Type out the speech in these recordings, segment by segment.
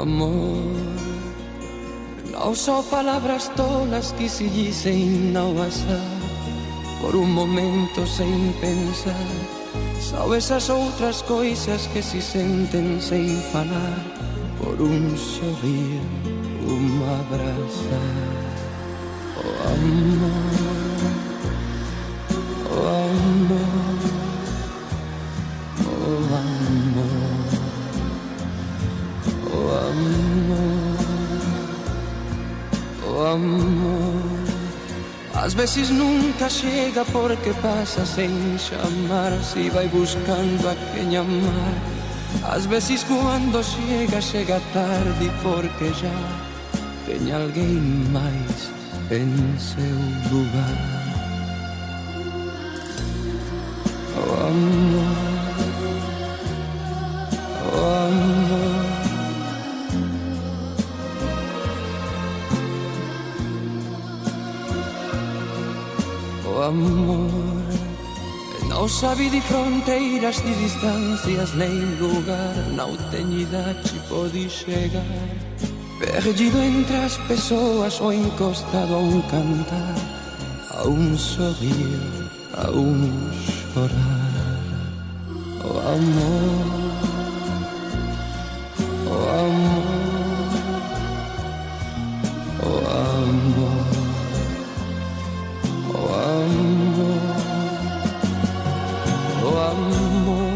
amor. Não só palavras tolas que se dizem não passar por um momento sem pensar. São essas outras coisas que se sentem sem falar, por um sorrir, abraçar. Oh amor, oh amor, oh amor, oh amor, oh amor. Às vezes nunca chega porque passa sem chamar, se vai buscando a quem amar. Às vezes quando chega, chega tarde porque já tem alguém mais em seu lugar. Oh amor, oh amor, oh amor. Não sabe de fronteiras, de distâncias, nem lugar. Não tem idade, pode chegar. Perdido entre as pessoas ou encostado a cantar, a sorrir, a chorar. Oh amor, oh amor, oh amor, oh amor, oh amor.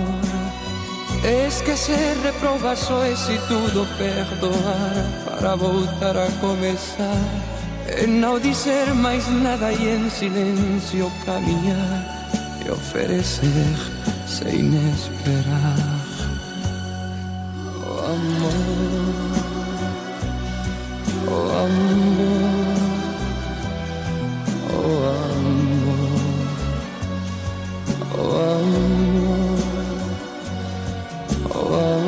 Esquecer, reprovar só se tudo perdoar, para voltar a começar, e não dizer mais nada e em silêncio caminhar e oferecer sem esperar. Oh amor, oh amor, oh amor, oh amor, oh amor.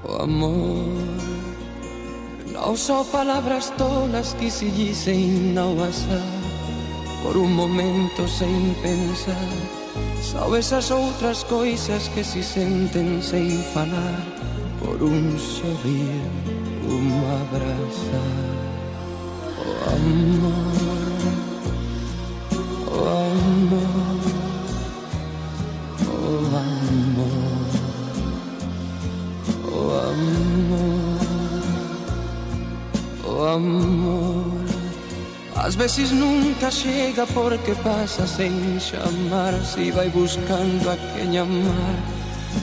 Oh amor, não são palavras tolas que se dizem não passar por um momento sem pensar. São essas outras coisas que se sentem sem falar, por um sorrir, abraçar. Oh amor, oh amor, oh amor, oh amor, oh amor. Às vezes nunca chega porque passa sem chamar, se vai buscando a quem amar.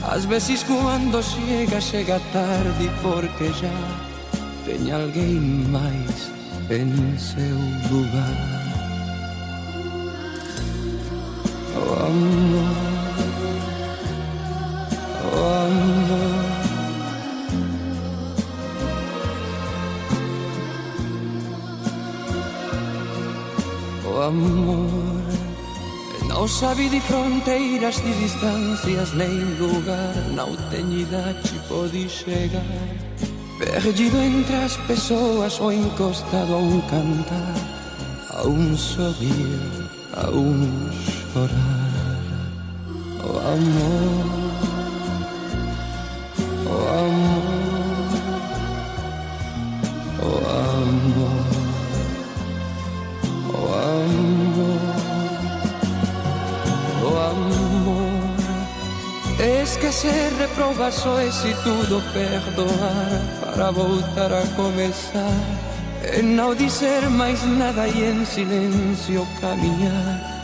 Às vezes quando chega, chega tarde porque já tem alguém mais em seu lugar. Oh amor, oh amor, oh amor. Não sabe de fronteiras, de distâncias, nem lugar. Não tem idade, pode chegar. Perdido entre as pessoas ou encostado a cantar, a sorrir, a chorar. Oh amor, oh amor, oh amor, oh amor, oh amor. Esquecer, reprovar só se tudo perdoar, para voltar a começar, e não dizer mais nada e em silêncio caminhar